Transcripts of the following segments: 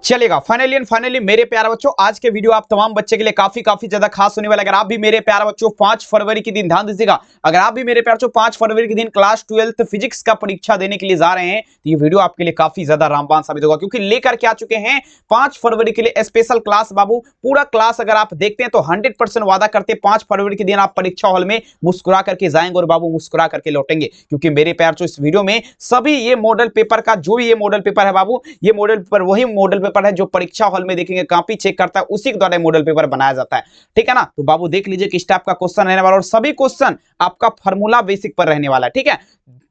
चलेगा। Finally and finally मेरे प्यारे बच्चों, आज के वीडियो आप तमाम बच्चे के लिए काफी ज्यादा खास होने वाला है। अगर आप भी मेरे प्यारे बच्चों 5 फरवरी के दिन ध्यान दीजिएगा, अगर आप भी मेरे प्यारे बच्चों 5 फरवरी के दिन क्लास 12th फिजिक्स का परीक्षा देने के लिए जा रहे हैं तो ये वीडियो आपके लिए काफी ज्यादा रामबाण साबित होगा, क्योंकि लेकर के आ चुके हैं 5 फरवरी के लिए स्पेशल क्लास। बाबू पूरा क्लास अगर आप देखते हैं तो 100% वादा करते हैं 5 फरवरी के दिन आप परीक्षा हॉल में मुस्कुरा करके जाएंगे और बाबू मुस्कुरा करके लौटेंगे, क्योंकि मेरे प्यारे बच्चों इस वीडियो में सभी ये मॉडल पेपर का जो ये मॉडल पेपर है बाबू, ये मॉडल पेपर वही मॉडल पेपर है जो परीक्षा हॉल में देखेंगे, कॉपी चेक करता है, उसी के द्वारा मॉडल पेपर बनाया जाता है। ठीक है ना। तो बाबू देख लीजिए किस टाइप का क्वेश्चन रहने वाला और सभी क्वेश्चन आपका फार्मूला बेसिक पर रहने वाला है। ठीक है,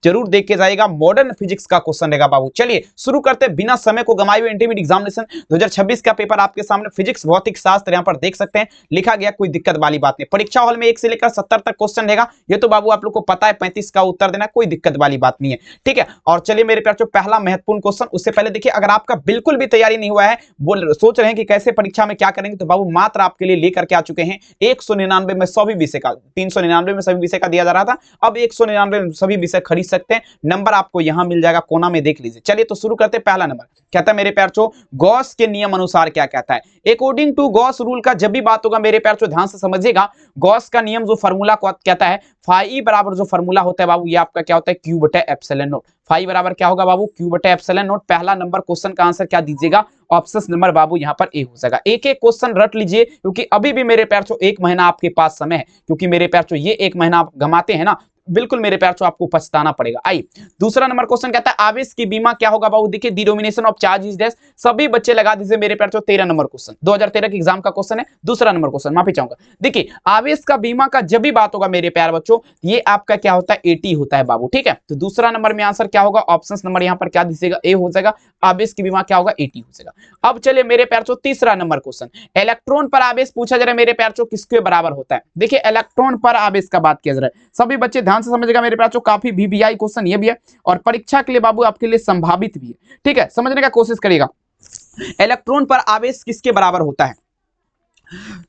जरूर देख के जाएगा। मॉडर्न फिजिक्स का क्वेश्चन रहेगा बाबू। चलिए शुरू करते हैं बिना समय को गंवाए हुए। इंटरमीडिएट एग्जामिनेशन 2026 का पेपर आपके सामने, फिजिक्स भौतिक शास्त्र यहां पर देख सकते हैं लिखा गया, कोई दिक्कत वाली बात नहीं। परीक्षा हॉल में 1 से लेकर 70 तक क्वेश्चन रहेगा, ये तो बाबू आप लोग को पता है, 35 का उत्तर देना, कोई दिक्कत वाली बात नहीं है। ठीक है, और चलिए मेरे प्यारे बच्चों पहला महत्वपूर्ण क्वेश्चन, उससे पहले देखिए अगर आपका बिल्कुल भी तैयारी नहीं हुआ है, बोल सोच रहे हैं कि कैसे परीक्षा में क्या करेंगे, तो बाबू मात्र आपके लिए लेकर के आ चुके हैं 199 में सभी विषय का, 399 में सभी विषय का दिया जा रहा था, अब 199 में सभी विषय खरीद सकते हैं। नंबर आपको यहां मिल जाएगा, कोना में देख लीजिए। चलिए तो शुरू करते हैं। पहला नंबर कहता है मेरे प्यारे बच्चों, गॉस के नियम अनुसार क्या कहता है। अकॉर्डिंग टू गॉस रूल का जब भी बात होगा मेरे प्यारे बच्चों ध्यान से समझिएगा, गॉस का नियम जो फार्मूला को कहता है, फाई बराबर जो फार्मूला होता है बाबू, ये आपका क्या होता है, क्यू बटे एप्सिलॉन नॉट। फाई बराबर क्या होगा बाबू, क्यू बटे एप्सिलॉन नॉट। पहला नंबर क्वेश्चन का आंसर क्या दीजिएगा, ऑप्शन नंबर बाबू यहां पर ए हो जाएगा। एक एक क्वेश्चन रट लीजिए, क्योंकि अभी भी मेरे प्यारे बच्चों 1 महीना आपके पास समय है, क्योंकि मेरे प्यारे बच्चों ये 1 महीना आप गमाते हैं ना, बिल्कुल मेरे प्यारे बच्चों आपको पछताना पड़ेगा। आइए दूसरा नंबर क्वेश्चन कहता है आवेश की बीमा क्या होगा बाबू। देखिए denomination of charge is dash, सभी बच्चे लगा दीजिए मेरे प्यारे बच्चों। 13 नंबर क्वेश्चन 2013 के एग्जाम का क्वेश्चन है, दूसरा नंबर क्वेश्चन माफी चाहूंगा। देखिए आवेश का बीमा का जब भी बात होगा मेरे प्यारे बच्चों, ये आपका क्या होता है, 80 होता है बाबू। ठीक है, तो दूसरा नंबर में आंसर क्या होगा, ऑप्शन नंबर यहां पर क्या दीजिएगा, ए हो जाएगा। आवेश की बीमा क्या होगा, 80 हो जाएगा। अब चलिए मेरे प्यारे बच्चों तीसरा नंबर क्वेश्चन, इलेक्ट्रॉन पर आवेश पूछा जा रहा है मेरे प्यारे बच्चों, किसके बराबर होता है। देखिए इलेक्ट्रॉन पर आवेश का बात किया जा रहा है, सभी बच्चे ध्यान से समझिएगा मेरे प्यारे, काफी वीवीआई क्वेश्चन ये भी है और परीक्षा के लिए बाबू आपके लिए संभावित भी है। ठीक है, समझने का कोशिश करिएगा। इलेक्ट्रॉन पर आवेश किसके बराबर होता है,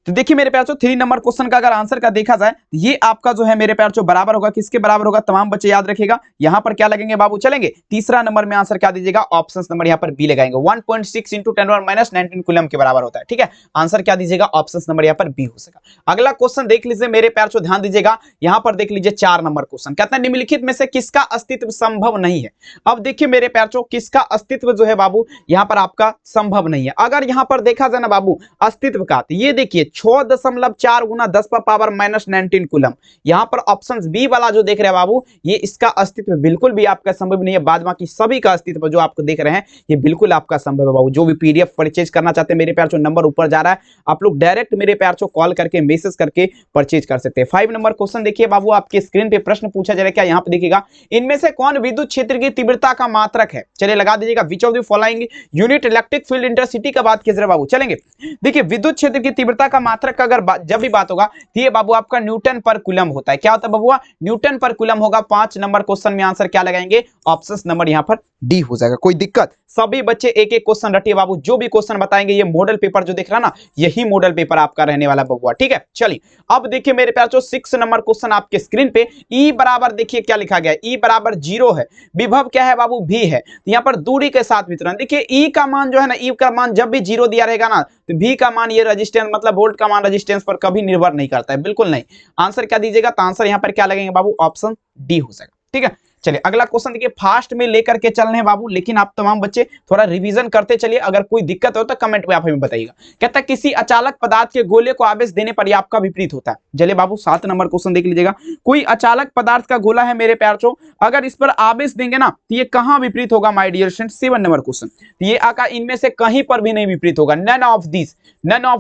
तो देखिए मेरे प्यारे 3 नंबर क्वेश्चन का अगर आंसर का देखा जाए, ये आपका जो है मेरे प्यारे बराबर होगा, किसके बराबर होगा, तमाम बच्चे याद रखिएगा। यहां पर क्या लगेंगे बाबू, चलेंगे तीसरा नंबर में आंसर क्या दीजिएगा, ऑप्शन नंबर यहां पर बी लगाएंगे। 1.6 × 10⁻⁻19 कूलम के बराबर होता है। ठीक है, आंसर क्या दीजिएगा, ऑप्शन नंबर यहां पर बी हो सकेगा। अगला क्वेश्चन देख लीजिए मेरे प्यारे, ध्यान दीजिएगा, यहां पर देख लीजिए 4 नंबर क्वेश्चन कहता है निम्नलिखित में से किसका अस्तित्व संभव नहीं है। अब देखिए मेरे प्यारे, किसका अस्तित्व जो है बाबू यहां पर आपका संभव नहीं है। अगर यहां पर देखा जाए ना बाबू अस्तित्व का, तो ये देखिए 6.4 गुना 10⁻⁻19 कूलम, यहां पर ऑप्शन बी वाला जो देख रहे हैं बाबू, ये इसका अस्तित्व बिल्कुल भी आपका संभव नहीं है। बाद बाकी सभी का अस्तित्व जो आपको देख रहे हैं ये बिल्कुल आपका संभव है बाबू। जो भी पीडीएफ परचेज करना चाहते हैं मेरे प्यारे, नंबर ऊपर जा रहा है, आप लोग डायरेक्ट मेरे प्यारे कॉल करके मैसेज करके परचेज कर सकते हैं। 5 नंबर क्वेश्चन देखिए बाबू, आपके स्क्रीन पे प्रश्न पूछा जा रहा है, क्या यहां पर देखिएगा, इनमें से कौन विद्युत क्षेत्र की तीव्रता का मात्रक है। चलिए लगा दीजिएगा, which of the following unit electric field intensity का बात कीजिए बाबू। चलेंगे देखिए विद्युत क्षेत्र की तीव्रता का मात्रक का अगर जब भी बात होगा तो ये बाबू आपका न्यूटन पर कूलम होता है। क्या होता है बाबू, न्यूटन पर कूलम होगा। 5 नंबर क्वेश्चन में आंसर क्या लगाएंगे, ऑप्शन नंबर यहां पर डी हो जाएगा। कोई दिक्कत, सभी बच्चे एक एक क्वेश्चन रटिए बाबू, जो भी क्वेश्चन बताएंगे ये मॉडल पेपर जो दिख रहा ना, यही मॉडल पेपर आपका रहने वाला बबुआ। ठीक है, चलिए अब देखिए मेरे प्यारे 6 नंबर क्वेश्चन आपके स्क्रीन पे, ई बराबर देखिए क्या लिखा गया है, ई बराबर 0 है, विभव क्या है बाबू, भी है, यहां पर दूरी के साथ वितरण। देखिए ई का मान जो है ना, ई का मान जब भी 0 दिया रहेगा ना, तो भी का मान ये रेजिस्टेंस मतलब वोल्ट का मान रेजिस्टेंस पर कभी निर्भर नहीं करता है, बिल्कुल नहीं। आंसर क्या दीजिएगा, तो आंसर यहां पर क्या लगेंगे बाबू, ऑप्शन डी हो जाएगा। ठीक है, चलिए अगला क्वेश्चन देखिए, फास्ट में लेकर के चलने हैं बाबू, लेकिन आप तमाम बच्चे थोड़ा रिवीजन करते चलिए, अगर कोई दिक्कत हो तो कमेंट में आप हमें बताइएगा। कहता है किसी अचालक पदार्थ के गोले को आवेश देने पर यह आपका विपरीत होता है। चलिए बाबू 7 नंबर क्वेश्चन देख लीजिएगा, कोई अचालक पदार्थ का गोला है मेरे प्यारों, अगर इस पर आवेश देंगे ना तो ये कहां विपरीत होगा my dear student. 7 number question, ये आका इनमें से कहीं पर भी नहीं विपरीत होगा, नन ऑफ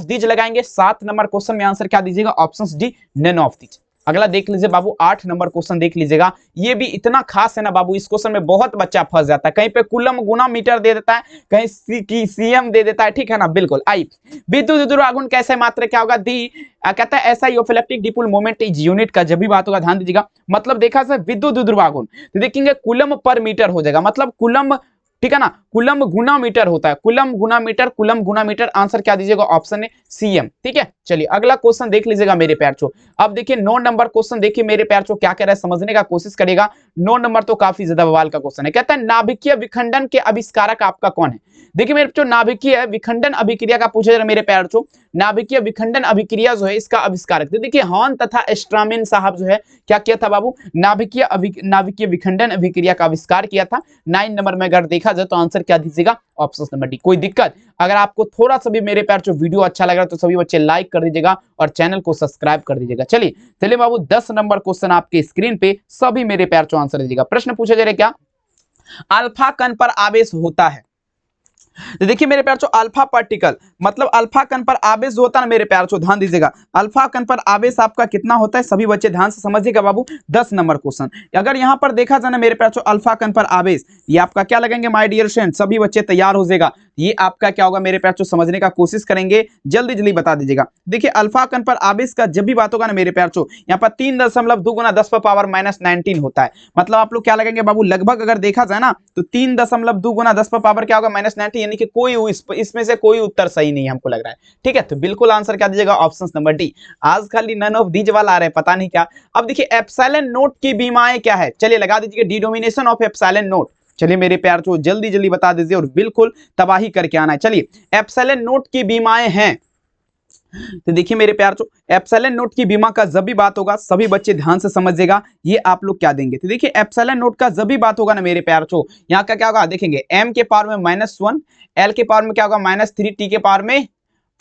दीज लगाएंगे। 7 नंबर क्वेश्चन में आंसर क्या दीजिएगा, option D, none of these. अगला देख लीजिए बाबू 8 नंबर क्वेश्चन देख लीजिएगा, ये भी इतना खास है ना बाबू, इस क्वेश्चन में बहुत बच्चा फंस जाता है, कहीं पे कूलम गुना मीटर दे देता है, कहीं सीएम दे देता है। ठीक है ना, बिल्कुल। आई विद्युत द्रव्यगुण कैसे मात्रा क्या होगा, दी कहता है ऐसा electric dipole moment is unit का जब भी बात होगा ध्यान दीजिएगा, मतलब देखा जाए विद्युत द्रव्यगुण तो देखेंगे कूलम पर मीटर हो जाएगा, मतलब कूलम, ठीक है ना, कूलम गुना मीटर होता है, कूलम गुना मीटर। आंसर क्या दीजिएगा, ऑप्शन है सीएम। ठीक है, चलिए अगला क्वेश्चन देख लीजिएगा मेरे प्यारे। अब देखिए 9 नंबर क्वेश्चन देखिए मेरे प्यारे क्या कह रहा है, समझने का कोशिश करेगा। 9 नंबर तो काफी ज्यादा बवाल का क्वेश्चन है। कहता है नाभिकीय विखंडन के आविष्कारक आपका कौन है? देखिए मेरे बच्चों, नाभिकीय विखंडन अभिक्रिया का पूछा जा रहा है मेरे प्यारे बच्चों। नाभिकीय विखंडन अभिक्रिया जो है इसका आविष्कारक, तो देखिए हॉर्न तथा स्ट्रामिन साहब जो है क्या किया था बाबू, नाभिकीय विखंडन अभिक्रिया का आविष्कार किया था। 9 नंबर में अगर देखा जाए तो आंसर क्या दीजिएगा, ऑप्शन नंबर डी। कोई दिक्कत? अगर आपको थोड़ा सा भी मेरे प्यार जो वीडियो अच्छा लग रहा है तो सभी बच्चे लाइक कर दीजिएगा और चैनल को सब्सक्राइब कर दीजिएगा। चलिए बाबू 10 नंबर क्वेश्चन आपके स्क्रीन पे, सभी मेरे प्यार जो आंसर दीजिएगा। प्रश्न पूछा जा रहा है क्या, अल्फा कण पर आवेश होता है। तो देखिए मेरे प्यार अल्फा पार्टिकल मतलब अल्फा कण पर आवेश जो होता है ना मेरे प्यार, ध्यान दीजिएगा, अल्फा कण पर आवेश आपका कितना होता है, सभी बच्चे ध्यान से समझिएगा बाबू। 10 नंबर क्वेश्चन अगर यहां पर देखा जाए ना मेरे प्यार अल्फा कण पर आवेश, ये आपका क्या लगेंगे माय डियर फ्रेंड, सभी बच्चे तैयार हो जाएगा। ये आपका क्या होगा मेरे प्यार समझने का कोशिश करेंगे, जल्दी जल्दी बता दीजिएगा। देखिए अल्फा कण पर आवेश का जब भी बात होगा ना मेरे प्यार यहाँ पर 3.2 गुना 10⁻⁻19 होता है। मतलब आप लोग क्या लगेंगे बाबू, लगभग अगर देखा जाए ना तो 3.2 गुना 10 क्या होगा -19, यानी कि कोई इसमें से कोई उत्तर सही नहीं हमको लग रहा है। ठीक है, तो बिल्कुल आंसर क्या दीजिएगा, ऑप्शन नंबर डी। आज खाली नन ऑफ दीज वाला आ रहे हैं, पता नहीं क्या। अब देखिए एप्सिलॉन नोट की बीमाएं क्या है, चलिए लगा दीजिए डिनोमिनेशन ऑफ एप्सिलॉन नोट। चलिए मेरे प्यार को जल्दी जल्दी बता दीजिए और बिल्कुल तबाही करके आना है। चलिए एप्सिलॉन नोट की बीमाएं हैं, तो देखिए मेरे प्यार एप्सिलॉन नोट की बीमा का जब भी बात होगा सभी बच्चे ध्यान से समझिएगा, ये आप लोग क्या देंगे। तो देखिए एप्सिलॉन नोट का जब भी बात होगा ना मेरे प्यार यहाँ का क्या होगा, देखेंगे m के पावर में -1, l के पावर में क्या होगा -3, t के पावर में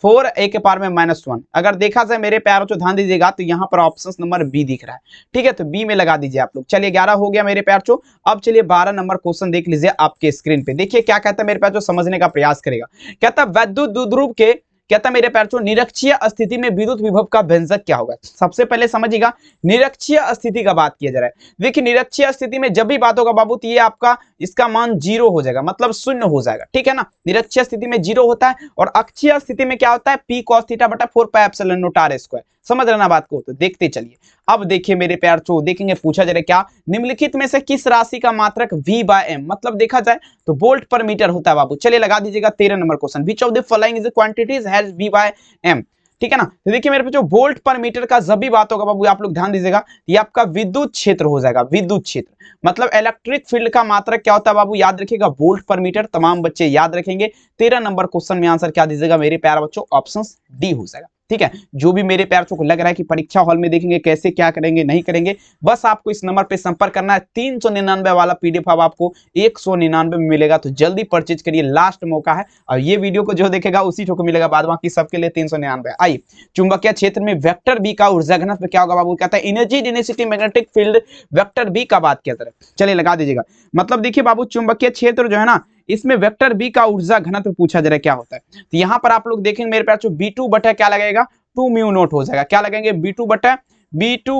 4, a के पावर में -1। अगर देखा जाए मेरे प्यार ध्यान दीजिएगा तो यहाँ पर ऑप्शन नंबर बी दिख रहा है। ठीक है, तो बी में लगा दीजिए आप लोग। चलिए 11 हो गया मेरे प्यार। अब चलिए 12 नंबर क्वेश्चन देख लीजिए आपके स्क्रीन पे। देखिए क्या कहता है मेरे प्यार, समझने का प्रयास करेगा। कहता है वैद्युत द्विध्रुव के, कहता मेरे प्यार निरक्षीय स्थिति में विद्युत विभव का व्यंजक क्या होगा। सबसे पहले समझिएगा निरक्षीय स्थिति का बात किया जा रहा है। देखिए निरक्षीय स्थिति में जब भी बात होगा बाबू तो ये आपका इसका मान 0 हो जाएगा, मतलब शून्य हो जाएगा। ठीक है ना, निरक्षीय स्थिति में 0 होता है और अक्षीय स्थिति में क्या होता है, p cos थीटा बटा 4 pi epsilon not r square. समझ रहे ना बात को, तो देखते चलिए। अब देखिए मेरे प्यार देखेंगे पूछा जा रहा है क्या, निम्नलिखित में से किस राशि का मात्रक v/m, मतलब देखा जाए तो वोल्ट पर मीटर होता है बाबू। चलिए लगा दीजिएगा 13 number question, which of the following is quantities has v/m। ठीक है ना, तो देखिए मेरे पे वोल्ट पर मीटर का जब भी बात होगा बाबू आप लोग ध्यान दीजिएगा, ये आपका विद्युत क्षेत्र हो जाएगा। विद्युत क्षेत्र मतलब इलेक्ट्रिक फील्ड का मात्रक क्या होता है बाबू, याद रखिएगा वोल्ट पर मीटर। तमाम बच्चे याद रखेंगे। 13 नंबर क्वेश्चन में आंसर क्या दीजिएगा मेरे प्यारे बच्चों, ऑप्शन डी हो जाएगा। ठीक है, जो भी मेरे प्यार को लग रहा है कि परीक्षा हॉल में देखेंगे कैसे क्या करेंगे नहीं करेंगे, बस आपको इस नंबर पे संपर्क करना है। 399 वाला पीडीएफ अब आपको 199 में मिलेगा, तो जल्दी परचेज करिए, लास्ट मौका है। और ये वीडियो को जो देखेगा उसी को मिलेगा, बाद बाकी सबके लिए 399। आइए, चुंबकीय क्षेत्र में वेक्टर बी का ऊर्जा घनत्व क्या होगा बाबू, कहता है energy density magnetic field vector B का बात किया जा रहा है। चलिए लगा दीजिएगा, मतलब देखिए बाबू चुंबकीय क्षेत्र जो है ना इसमें वेक्टर बी का ऊर्जा घनत्व पूछा जा रहा है क्या होता है। तो यहाँ पर आप लोग देखेंगे मेरे प्यार b2 बटा क्या लगेगा, 2 म्यू नॉट हो जाएगा। क्या लगेंगे, b2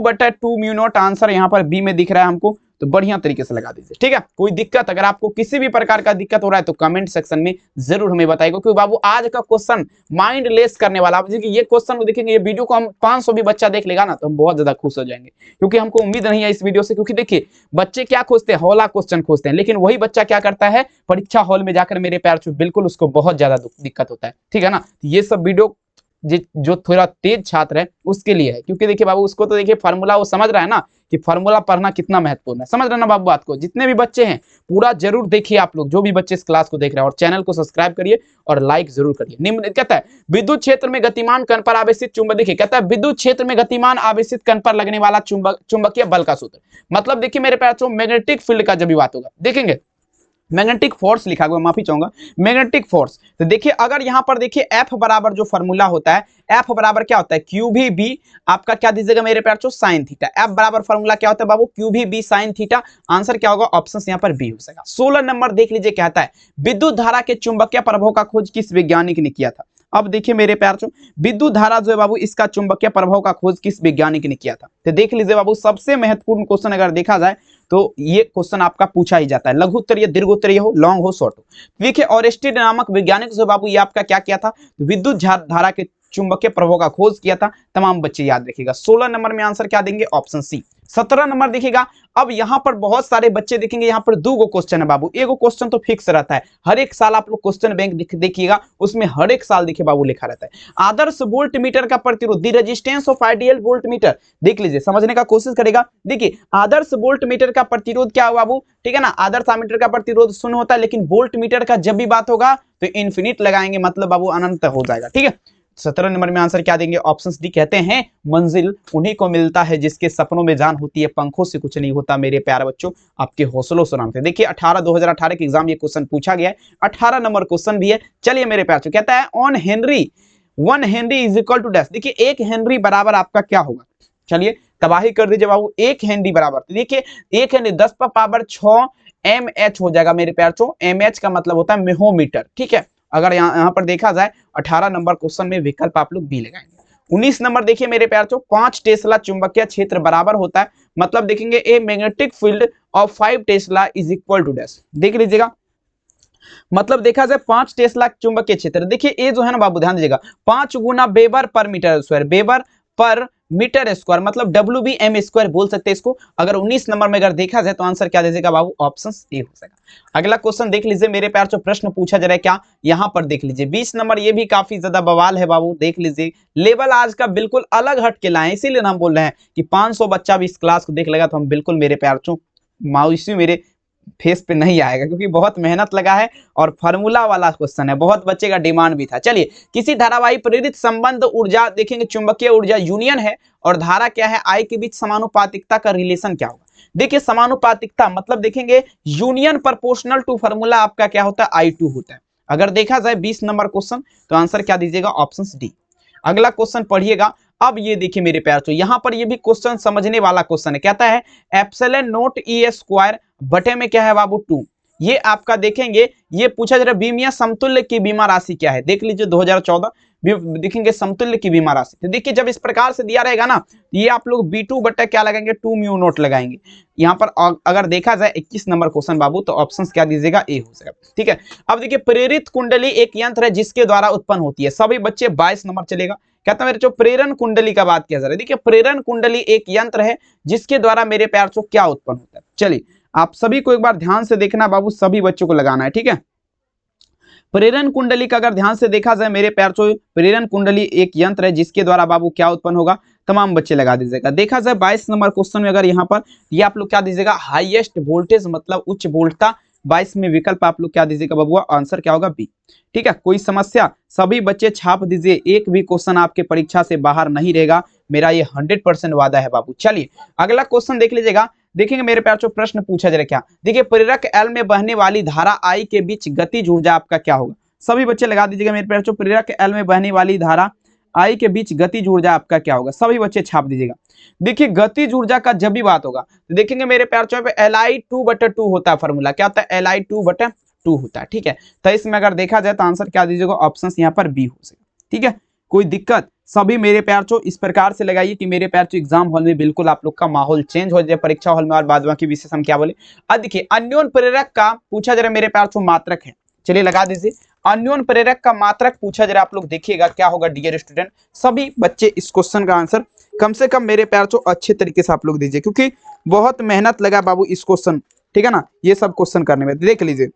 बटा 2 म्यू नॉट। आंसर यहाँ पर बी में दिख रहा है हमको, तो बढ़िया तरीके से लगा दीजिए। ठीक है, कोई दिक्कत अगर आपको किसी भी प्रकार का दिक्कत हो रहा है तो कमेंट सेक्शन में जरूर हमें बताइएगा, क्योंकि बाबू आज का क्वेश्चन माइंड लेस करने वाला। आप ये क्वेश्चन को देखेंगे, ये वीडियो को हम 500 भी बच्चा देख लेगा ना तो हम बहुत ज्यादा खुश हो जाएंगे, क्योंकि हमको उम्मीद नहीं है इस वीडियो से। क्योंकि देखिए बच्चे क्या खोजते हैं, हौला क्वेश्चन खोजते हैं, लेकिन वही बच्चा क्या करता है परीक्षा हॉल में जाकर मेरे प्यार बिल्कुल उसको बहुत ज्यादा दिक्कत होता है। ठीक है ना, ये सब वीडियो जो थोड़ा तेज छात्र है उसके लिए है, क्योंकि देखिए बाबू उसको तो देखिए फार्मूला वो समझ रहा है ना कि फार्मूला पढ़ना कितना महत्वपूर्ण है। समझ रहे ना बाबू बात को। जितने भी बच्चे हैं पूरा जरूर देखिए आप लोग, जो भी बच्चे इस क्लास को देख रहे हैं, और चैनल को सब्सक्राइब करिए और लाइक जरूर करिए। निम्न कहता है विद्युत क्षेत्र में गतिमान कण पर आवेशित चुंबक, देखिए कहता है विद्युत क्षेत्र में गतिमान आवेशित कण पर लगने वाला चुंबकीय बल का सूत्र। मतलब देखिए मेरे प्यार मैग्नेटिक फील्ड का जब भी बात होगा, देखेंगे मैग्नेटिक फोर्स लिखा हुआ, माफी चाहूंगा, मैग्नेटिक फोर्स। तो देखिए अगर यहां पर देखिए F बराबर जो फॉर्मूला होता है, F बराबर क्या होता है, क्यू भी बी आपका क्या दीजिएगा मेरे प्यार साइन थीटा। F बराबर फॉर्मूला क्या होता है बाबू, क्यू भी बी साइन थीटा। आंसर क्या होगा, ऑप्शन यहां पर बी हो जाएगा। 16 नंबर देख लीजिए, कहता है विद्युत धारा के चुंबकीय प्रभाव का खोज किस वैज्ञानिक ने किया था। अब देखिए मेरे प्यार विद्युत धारा जो है बाबू इसका चुंबकीय प्रभाव का खोज किस वैज्ञानिक ने किया था। तो देख लीजिए बाबू सबसे महत्वपूर्ण क्वेश्चन अगर देखा जाए तो ये क्वेश्चन आपका पूछा ही जाता है, लघु उत्तरीय, दीर्घ उत्तरीय हो, लॉन्ग हो, शॉर्ट हो। देखिए ऑरेस्टिड नामक वैज्ञानिक जो बाबू ये आपका क्या किया था, विद्युत धारा के चुंबकीय प्रभाव का खोज किया था, तमाम बच्चे याद रखिएगा। 16 नंबर में आंसर क्या देंगे, ऑप्शन सी। 17 नंबर देखिएगा, अब यहां पर बहुत सारे बच्चे देखेंगे, यहां पर 2 क्वेश्चन है बाबू, एगो क्वेश्चन तो फिक्स रहता है, हर एक साल आप लोग क्वेश्चन बैंक देखिएगा, उसमें हर एक साल देखिए बाबू लिखा रहता है। आदर्श वोल्ट मीटर का प्रतिरोध, the resistance of ideal volt meter, देख लीजिए, समझने का कोशिश करेगा। देखिए आदर्श वोल्ट मीटर का प्रतिरोध क्या हुआ बाबू, ठीक है ना, आदर्श मीटर का प्रतिरोध 0 होता है, लेकिन वोल्ट मीटर का जब भी बात होगा तो इन्फिनिट लगाएंगे, मतलब बाबू अनंत हो जाएगा, ठीक है। 17 नंबर में आंसर क्या देंगे, ऑप्शन डी। कहते हैं मंजिल उन्हीं को मिलता है जिसके सपनों में जान होती है, पंखों से कुछ नहीं होता मेरे प्यारे बच्चों, आपके हौसलों से नाम थे। देखिए 2018 के एग्जाम ये क्वेश्चन पूछा गया है, 18 नंबर क्वेश्चन भी है। चलिए मेरे प्यारे, कहता है on henry 1 henry is equal to dash. देखिए 1 हेनरी बराबर आपका क्या होगा, चलिए तबाही कर दीजिए बाबू। 1 हेनरी बराबर, देखिए 1 हेनरी 10 पर पावर 6 mh हो जाएगा मेरे प्यारे। mh का मतलब होता है मेहोमीटर, ठीक है। अगर यहाँ पर देखा जाए 18 नंबर क्वेश्चन में विकल्प आप लोग बी लगाएंगे। 19 नंबर देखिए मेरे प्यारे, 5 टेस्ला चुंबकीय क्षेत्र बराबर होता है, मतलब देखेंगे a magnetic field of 5 tesla is equal to dash. देख लीजिएगा, मतलब देखा जाए 5 टेस्ला चुंबकीय क्षेत्र, देखिए ये जो है ना बाबू ध्यान दीजिएगा, 5 गुना weber per metre square, weber per metre square, मतलब WBm² बोल सकते हैं इसको। अगर 19 नंबर में अगर देखा जाए तो आंसर क्या दीजिएगा बाबू, ऑप्शन ए हो जाएगा। अगला क्वेश्चन देख लीजिए मेरे प्यार, जो प्रश्न पूछा जा रहा है क्या, यहां पर देख लीजिए 20 नंबर, ये भी काफी ज्यादा बवाल है बाबू, देख लीजिए। लेवल आज का बिल्कुल अलग हट के लाए, इसीलिए हम बोल रहे हैं कि 500 बच्चा भी इस क्लास को देख लेगा तो हम बिल्कुल मेरे प्यार मायूसी मेरे फेस पे नहीं आएगा, क्योंकि बहुत मेहनत लगा है और फार्मूला वाला क्वेश्चन है, बहुत बच्चे का डिमांड भी था। चलिए, किसी धारावाही प्रेरित संबंध ऊर्जा, देखेंगे चुंबकीय ऊर्जा यूनियन है और धारा क्या है, आई के बीच समानुपातिकता का रिलेशन क्या होगा। देखिए समानुपातिकता मतलब देखेंगे यूनियन प्रोपोर्शनल टू फार्मूला आपका क्या होता है, I2 होता है। अगर देखा जाए 20 नंबर क्वेश्चन तो आंसर क्या दीजिएगा, ऑप्शन डी। अगला क्वेश्चन पढ़िएगा, अब ये देखिए मेरे प्यार, तो यहां पर ये भी क्वेश्चन समझने वाला क्वेश्चन है। कहता है एप्सिलॉन नॉट ई स्क्वायर बटे में क्या है बाबू 2। ये आपका देखेंगे, ये पूछा जा रहा है बीमिया समतुल्य की बीमा राशि क्या है। देख लीजिए 2014 देखेंगे समतुल्य की बीमा राशि। तो देखिए जब इस प्रकार से दिया रहेगा ना, ये आप लोग B2 बटे क्या लगाएंगे, 2 म्यू नोट लगाएंगे। यहाँ पर अगर देखा जाए 21 नंबर क्वेश्चन बाबू, तो ऑप्शन क्या दीजिएगा, ए हो जाएगा, ठीक है। अब देखिए प्रेरित कुंडली एक यंत्र है जिसके द्वारा उत्पन्न होती है, सभी बच्चे 22 नंबर चलेगा। कहता है मेरे जो प्रेरण कुंडली का बात किया जा रहा है, देखिए प्रेरण कुंडली एक यंत्र है जिसके द्वारा मेरे प्यार से क्या उत्पन्न होता है। चलिए आप सभी को एक बार ध्यान से देखना बाबू, सभी बच्चों को लगाना है, ठीक है। प्रेरण कुंडली का अगर ध्यान से देखा जाए मेरे प्यार, प्रेरण कुंडली एक यंत्र है जिसके द्वारा बाबू क्या उत्पन्न होगा, तमाम बच्चे लगा दीजिएगा। देखा जाए 22 नंबर क्वेश्चन में अगर यहाँ पर ये आप लोग क्या दीजिएगा, हाईएस्ट वोल्टेज मतलब उच्च वोल्टता। 22 में विकल्प आप लोग क्या दीजिएगा बबुआ, आंसर क्या होगा, बी, ठीक है। कोई समस्या, सभी बच्चे छाप दीजिए, एक भी क्वेश्चन आपके परीक्षा से बाहर नहीं रहेगा, मेरा ये 100% वादा है बाबू। चलिए अगला क्वेश्चन देख लीजिएगा, देखेंगे मेरे प्यार जो प्रश्न पूछा जा रहा है क्या, देखिए प्रेरक एल में बहने वाली धारा आई के बीच गतिज ऊर्जा आपका क्या होगा। सभी बच्चे लगा दीजिएगा मेरे प्यार, जो प्रेरक एल में बहने वाली धारा आई के बीच गतिज ऊर्जा आपका क्या होगा, सभी बच्चे छाप दीजिएगा। देखिए गतिज ऊर्जा का जब भी बात होगा तो देखेंगे मेरे प्यार पे Li2/2 होता है, फॉर्मूला क्या होता है, Li2/2 होता है, ठीक है। तो इसमें अगर देखा जाए तो आंसर क्या दीजिएगा, ऑप्शन यहाँ पर बी हो जाएगा, ठीक है। कोई दिक्कत, सभी मेरे प्यार इस प्रकार से लगाइए कि मेरे प्यार एग्जाम हॉल में बिल्कुल आप लोग का माहौल चेंज हो जाए परीक्षा हॉल में, और बाद बाकी विशेष हम क्या बोले। अब देखिए अन्योन प्रेरक का पूछा जा रहा है मेरे प्यार मात्रक है, चलिए लगा दीजिए। अन्योन प्रेरक का मात्रक पूछा जा रहा है, आप लोग देखिएगा क्या होगा डियर स्टूडेंट। सभी बच्चे इस क्वेश्चन का आंसर कम से कम मेरे प्यार अच्छे तरीके से आप लोग दीजिए, क्योंकि बहुत मेहनत लगा बाबू इस क्वेश्चन, ठीक है ना, ये सब क्वेश्चन करने में। देख लीजिए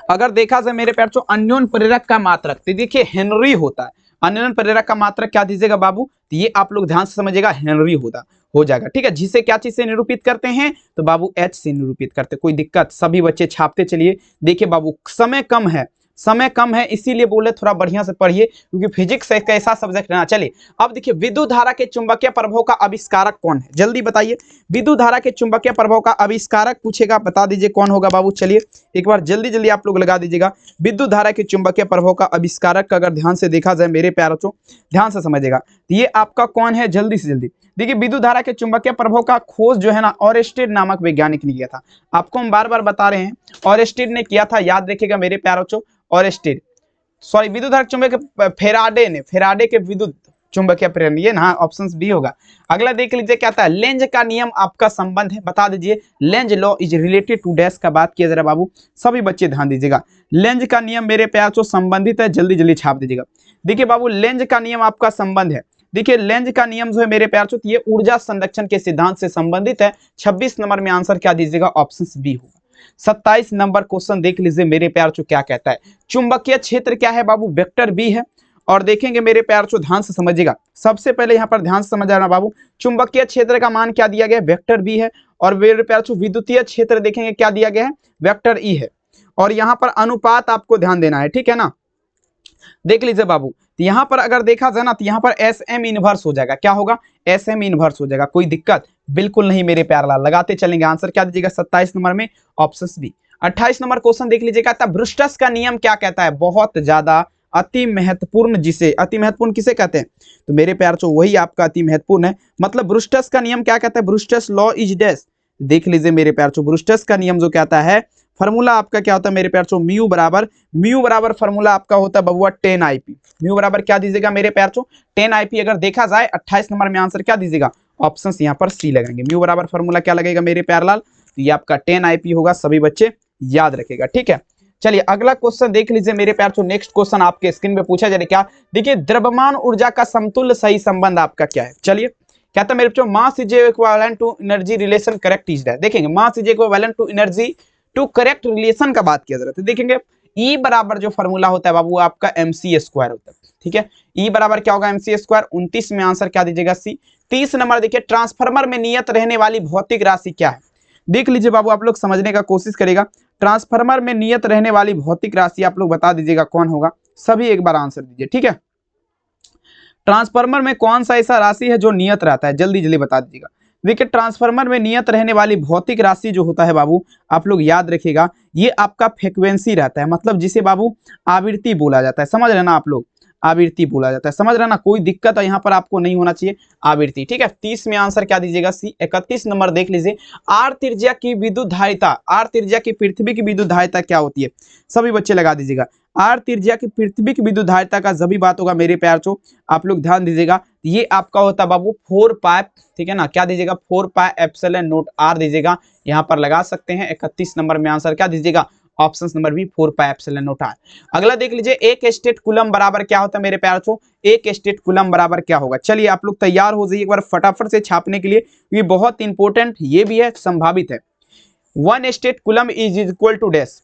अगर देखा जाए मेरे प्यार अन्योन प्रेरक का मात्रक, तो देखिए हेनरी होता है। अन्योन प्रेरक का मात्रक क्या दीजिएगा बाबू, तो ये आप लोग ध्यान से समझिएगा, हेनरी हो जाएगा, ठीक है। जिसे क्या चीज से निरूपित करते हैं, तो बाबू H से निरूपित करते। कोई दिक्कत, सभी बच्चे छापते चलिए। देखिए बाबू समय कम है, इसीलिए बोले थोड़ा बढ़िया से पढ़िए, क्योंकि फिजिक्स एक ऐसा सब्जेक्ट है ना। चलिए अब देखिए विद्युत धारा के चुंबकीय प्रभाव का आविष्कारक कौन है, जल्दी बताइए। विद्युत धारा के चुंबकीय प्रभाव का आविष्कारक पूछेगा, बता दीजिए कौन होगा बाबू। चलिए एक बार जल्दी आप लोग लगा दीजिएगा। विद्युत धारा के चुंबकीय प्रभाव का आविष्कारक का अगर ध्यान से देखा जाए मेरे प्यारों, ध्यान से समझिएगा, ये आपका कौन है, जल्दी से जल्दी। देखिए विद्युत धारा के चुंबकीय प्रभाव का खोज जो है ना, ऑरेस्टेड नामक वैज्ञानिक ने किया था। आपको हम बार बार बता रहे हैं, ऑरेस्टेड ने किया था, याद रखिएगा मेरे प्यारों। ऑरेस्टेड, सॉरी विद्युत धारा चुंबक फेराडे के विद्युत चुंबकीय प्रेरण, ये ना ऑप्शन बी होगा। अगला देख लीजिए क्या आता है, लेंज का नियम आपका संबंध है, बता दीजिए। Lenz law is related to dash का बात किया जरा बाबू, सभी बच्चे ध्यान दीजिएगा। लेंज का नियम मेरे प्यार से संबंधित है, जल्दी जल्दी छाप दीजिएगा। देखिए बाबू, लेंज का नियम आपका संबंध है। देखिए लेंज का नियम जो है मेरे प्यार से, ये ऊर्जा संरक्षण के सिद्धांत से संबंधित है। 26 नंबर में आंसर क्या दीजिएगा, ऑप्शन बी होगा। 27 नंबर क्वेश्चन देख लीजिए मेरे प्यार से क्या कहता है, चुंबकीय क्षेत्र क्या है बाबू, वेक्टर बी है। और देखेंगे मेरे प्यार से, ध्यान से समझिएगा, सबसे पहले यहाँ पर ध्यान से समझ आना बाबू, चुंबकीय क्षेत्र का मान क्या दिया गया, वेक्टर बी है। और मेरे प्यार से विद्युतीय क्षेत्र देखेंगे क्या दिया गया है, वेक्टर ई है। और यहाँ पर अनुपात आपको ध्यान देना है, ठीक है ना। देख लीजिए बाबू, तो यहाँ पर अगर देखा जाए ना, तो यहाँ पर एस एम इनवर्स हो जाएगा, क्या होगा, एस एम इनवर्स हो जाएगा। कोई दिक्कत बिल्कुल नहीं मेरे प्यार लाल, लगाते चलेंगे। आंसर क्या दीजिएगा 27 नंबर में, ऑप्शन बी। 28 नंबर क्वेश्चन देख लीजिएगा, ब्रूस्टर्स का नियम क्या कहता है, बहुत ज्यादा अति महत्वपूर्ण, जिसे अति महत्वपूर्ण किसे कहते हैं, तो मेरे प्यार से वही आपका अति महत्वपूर्ण है। मतलब ब्रूस्टर्स का नियम क्या कहता है, ब्रूस्टर्स लॉ इज डैश। देख लीजिए मेरे प्यार से, ब्रूस्टर्स का नियम जो कहता है, फॉर्मूला आपका क्या होता है मेरे प्यार से, म्यू बराबर फॉर्मूला आपका होता है बबुआ 10 IP। म्यू बराबर क्या दीजिएगा मेरे प्यार से, 10 IP। अगर देखा जाए 28 नंबर में आंसर क्या दीजिएगा, ऑप्शन यहाँ पर सी लगाएंगे। म्यू बराबर फॉर्मूला क्या लगेगा मेरे प्यार लाल, तो ये आपका 10 IP होगा, सभी बच्चे याद रखेगा, ठीक है। चलिए अगला क्वेश्चन देख लीजिए मेरे प्यार से, नेक्स्ट क्वेश्चन आपके स्क्रीन पे पूछा जाए क्या, देखिए द्रव्यमान ऊर्जा का समतुल्य सही संबंध आपका क्या है। चलिए कहता है मेरे बच्चों, mass is equivalent to energy relation correct is that. देखेंगे mass is equivalent to energy to correct relation का बात किया जा रहा है, देखेंगे ई बराबर जो फॉर्मूला होता है बाबू आपका mc² होता है, ठीक है। ई बराबर क्या होगा, mc²। 29 में आंसर क्या दीजिएगा, सी। 30 नंबर देखिए, ट्रांसफार्मर में नियत रहने वाली भौतिक राशि क्या है। देख लीजिए बाबू, आप लोग समझने का कोशिश करेगा, ट्रांसफार्मर में नियत रहने वाली भौतिक राशि आप लोग बता दीजिएगा कौन होगा, सभी एक बार आंसर दीजिए, ठीक है। ट्रांसफार्मर में कौन सा ऐसा राशि है जो नियत रहता है, जल्दी जल्दी बता दीजिएगा। देखिए ट्रांसफार्मर में नियत रहने वाली भौतिक राशि जो होता है बाबू, आप लोग याद रखिएगा, ये आपका फ्रीक्वेंसी रहता है, मतलब जिसे बाबू आवृत्ति बोला जाता है, समझ रहे ना आप लोग, आवृत्ति बोला जाता है, समझ रहे ना, कोई दिक्कत है यहाँ पर आपको नहीं होना चाहिए, आवृत्ति, ठीक है। 30 में आंसर क्या दीजिएगा, सी। 31 नंबर देख लीजिए, आर त्रिज्या की विद्युत धारिता, आर त्रिज्या की पृथ्वी की विद्युत धारिता क्या होती है, सभी बच्चे लगा दीजिएगा। आर त्रिज्या की पृथ्वी की विद्युत धारिता का जब भी बात होगा मेरे प्यार चो, आप लोग ध्यान दीजिएगा, ये आपका होता है बाबू 4 पाई, ठीक है ना, क्या दीजिएगा 4 पाई एप्सिलॉन नॉट आर दीजिएगा, यहाँ पर लगा सकते हैं। 31 नंबर में आंसर क्या दीजिएगा, option number B 4 pi epsilon nought R. अगला देख लीजिए, एक स्टेट कूलम बराबर क्या होता है मेरे प्यार चो, एक स्टेट कूलम बराबर क्या होगा। चलिए आप लोग तैयार हो जाइए एक बार फटाफट से छापने के लिए, ये बहुत इंपॉर्टेंट ये भी है, संभावित है। 1 statcoulomb is equal to dash,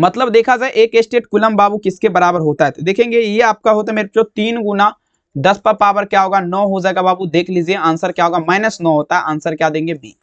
मतलब देखा जाए एक स्टेट कूलम बाबू किसके बराबर होता है, तो देखेंगे ये आपका होता है मेरे जो 3 गुना 10 पर पावर क्या होगा 9 हो जाएगा बाबू। देख लीजिए आंसर क्या होगा, -9 होता है, आंसर क्या देंगे बी।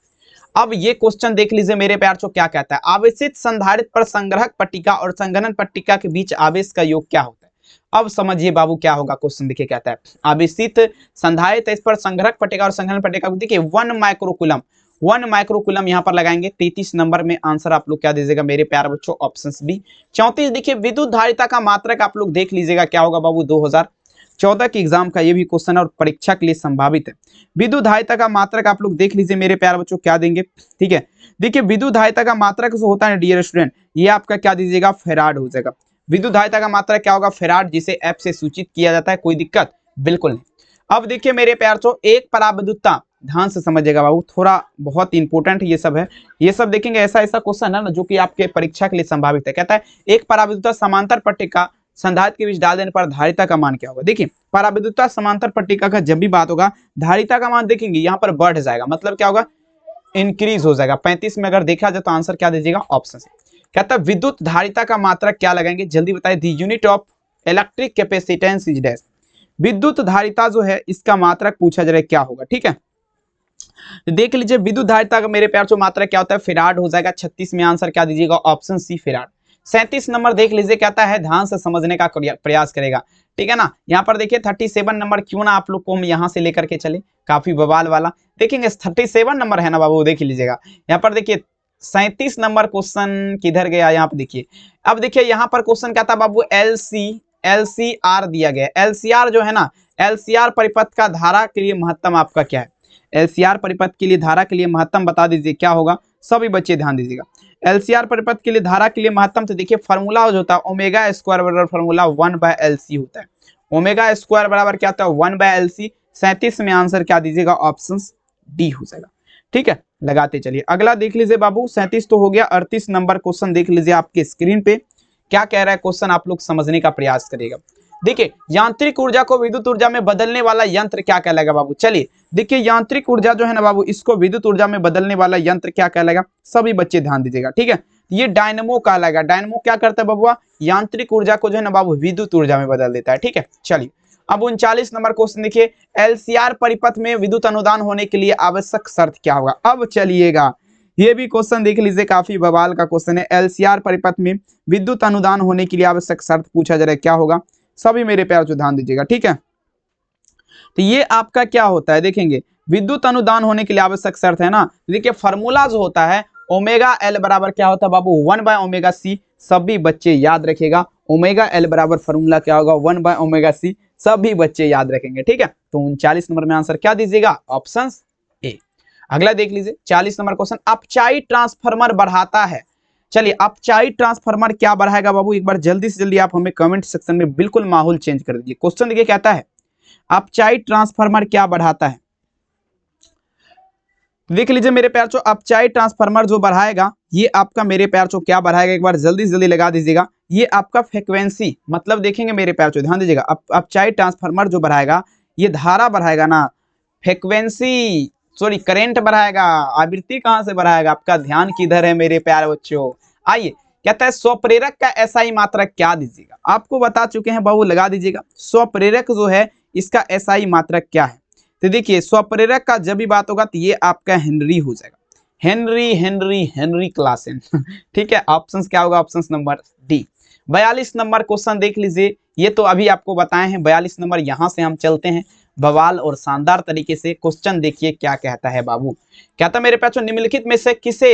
अब ये क्वेश्चन देख लीजिए मेरे प्यार चो क्या कहता है, आवेशित संधारित्र पर संग्रहक पट्टिका और संघनन पट्टिका के बीच आवेश का योग क्या होता है। अब समझिए बाबू क्या होगा, क्वेश्चन देखिए कहता है आवेशित संधारित्र इस पर संग्रहक पट्टिका और संघनन पट्टिका, देखिए 1 माइक्रोकूलम, 1 माइक्रोकूलम यहाँ पर लगाएंगे। 33 नंबर में आंसर आप लोग क्या दीजिएगा मेरे प्यार बच्चों, ऑप्शन बी। 34 देखिए, विद्युत धारिता का मात्रक आप लोग देख लीजिएगा क्या होगा बाबू, 2014 के एग्जाम का ये भी क्वेश्चन है और परीक्षा के लिए संभावित है। विद्युत धारिता का मात्रक आप लोग देख लीजिए मेरे प्यार बच्चों, क्या देंगे, ठीक है। देखिए विद्युत धारिता का मात्रक जो होता है डियर स्टूडेंट, ये आपका क्या दीजिएगा, फेराड हो जाएगा। विद्युत धारिता का मात्रक क्या होगा, फेराड, जिसे एफ से सूचित किया जाता है, कोई दिक्कत बिल्कुल नहीं। अब देखिए मेरे प्यार चो, एक पराविद्युतता, ध्यान से समझिएगा बाबू, थोड़ा बहुत इंपॉर्टेंट ये सब है, ये सब देखेंगे ऐसा ऐसा क्वेश्चन है ना जो कि आपके परीक्षा के लिए संभावित है। कहता है एक पराविद्युतता समांतर पट्टिका संधारित्र के बीच डाल देने पर धारिता का मान क्या होगा। देखिए पराविद्युतता समांतर पट्टिका का जब भी बात होगा, धारिता का मान देखेंगे यहाँ पर बढ़ जाएगा, मतलब क्या होगा, इंक्रीज हो जाएगा। 35 में अगर देखा जाए तो आंसर क्या दीजिएगा, ऑप्शन से। कहता है विद्युत धारिता का मात्रक क्या लगाएंगे, जल्दी बताइए। दी unit of electric capacitance is dash, विद्युत धारिता जो है इसका मात्रक पूछा जा रहा है क्या होगा, ठीक है। देख लीजिए विद्युत धारिता का मेरे प्यार से मात्रक क्या होता है, फेराड हो जाएगा। 36 में आंसर क्या दीजिएगा, ऑप्शन सी फेराड। 37 नंबर देख लीजिए कहता है, ध्यान से समझने का प्रयास करेगा, ठीक है ना। यहाँ पर देखिए 37 नंबर क्यों ना आप लोग को हम यहाँ से लेकर के चले, काफी बवाल वाला देखेंगे। 37 नंबर है ना बाबू, देख लीजिएगा यहाँ पर देखिए 37 नंबर क्वेश्चन किधर गया, यहाँ पर देखिए। अब देखिए यहाँ पर क्वेश्चन क्या था बाबू, LCR दिया गया। LCR जो है ना, LCR परिपथ का धारा के लिए महत्तम आपका क्या है, LCR परिपथ के लिए धारा के लिए महत्तम बता दीजिए क्या होगा, सभी बच्चे ध्यान दीजिएगा। LCR परिपथ के लिए धारा के लिए महत्तम, तो देखिए फार्मूला जो होता है ओमेगा स्क्वायर बराबर फार्मूला 1/LC होता है, ओमेगा स्क्वायर बराबर क्या होता है 1/LC। 37 में आंसर क्या दीजिएगा ऑप्शन डी हो जाएगा। ठीक है, लगाते चलिए। अगला देख लीजिए बाबू, 37 तो हो गया। 38 नंबर क्वेश्चन देख लीजिए आपके स्क्रीन पे। क्या कह रहा है क्वेश्चन, आप लोग समझने का प्रयास करिएगा। देखिए, यांत्रिक ऊर्जा को विद्युत ऊर्जा में बदलने वाला यंत्र क्या कहलाएगा बाबू। चलिए देखिए, यांत्रिक ऊर्जा जो है ना बाबू, इसको विद्युत ऊर्जा में बदलने वाला यंत्र क्या कहलाएगा, सभी बच्चे ध्यान दीजिएगा। ठीक है, ये डायनमो कहलाएगा। डायनमो क्या करता है बबुआ, यांत्रिक ऊर्जा को जो है ना बाबू विद्युत ऊर्जा में बदल देता है। ठीक है, चलिए अब 39 नंबर क्वेश्चन देखिए, एलसीआर परिपथ में विद्युत अनुदान होने के लिए आवश्यक शर्त क्या होगा। अब चलिएगा, ये भी क्वेश्चन देख लीजिए, काफी बवाल का क्वेश्चन है। एलसीआर परिपथ में विद्युत अनुदान होने के लिए आवश्यक शर्त पूछा जा रहा है, क्या होगा, सभी मेरे प्यार से ध्यान दीजिएगा। ठीक है, तो ये आपका क्या होता है, देखेंगे विद्युत अनुदान होने के लिए आवश्यक शर्त है ना। देखिए फॉर्मूला जो होता है ओमेगा एल बराबर क्या होता है बाबू 1/ओमेगा सी। सभी बच्चे याद रखेगा, ओमेगा एल बराबर फॉर्मूला क्या होगा 1/ओमेगा सी। सभी बच्चे याद रखेंगे। ठीक है, तो 39 नंबर में आंसर क्या दीजिएगा ऑप्शन ए। अगला देख लीजिए 40 नंबर क्वेश्चन, अपचाई ट्रांसफार्मर बढ़ाता है। चलिए, अपचाई ट्रांसफार्मर क्या बढ़ाएगा बाबू, एक बार जल्दी से जल्दी आप हमें कमेंट सेक्शन में बिल्कुल माहौल चेंज कर दीजिए। क्वेश्चन देखिए कहता है अपचाई ट्रांसफार्मर क्या बढ़ाता है। देख लीजिए मेरे प्यार चो, अपचाई ट्रांसफार्मर जो बढ़ाएगा ये आपका मेरे प्यार चो क्या बढ़ाएगा, एक बार जल्दी से जल्दी लगा दीजिएगा। ये आपका फ्रीक्वेंसी, मतलब देखेंगे मेरे प्यार चो ध्यान दीजिएगा, अपचाई ट्रांसफार्मर जो बढ़ाएगा ये धारा बढ़ाएगा ना, फ्रीक्वेंसी सॉरी करंट बढ़ाएगा। आवृत्ति कहां से बढ़ाएगा, आपका ध्यान किधर है मेरे प्यारे बच्चों। आइए, कहता है स्वप्रेरक का एसआई मात्रक क्या दीजिएगा। आपको बता चुके हैं बाबू, लगा दीजिएगा। स्वप्रेरक जो है इसका एसआई मात्रक क्या है। तो देखिए स्वप्रेरक का जब भी बात होगा तो ये आपका हेनरी हो जाएगा। Henry Henry Henry Klaasen. ठीक है, ऑप्शन क्या होगा, option number D. 42 number question देख लीजिए, ये तो अभी आपको बताए हैं। 42 नंबर यहां से हम चलते हैं बवाल और शानदार तरीके से। क्वेश्चन देखिए क्या कहता है बाबू, कहता मेरे पास निम्नलिखित में से किसे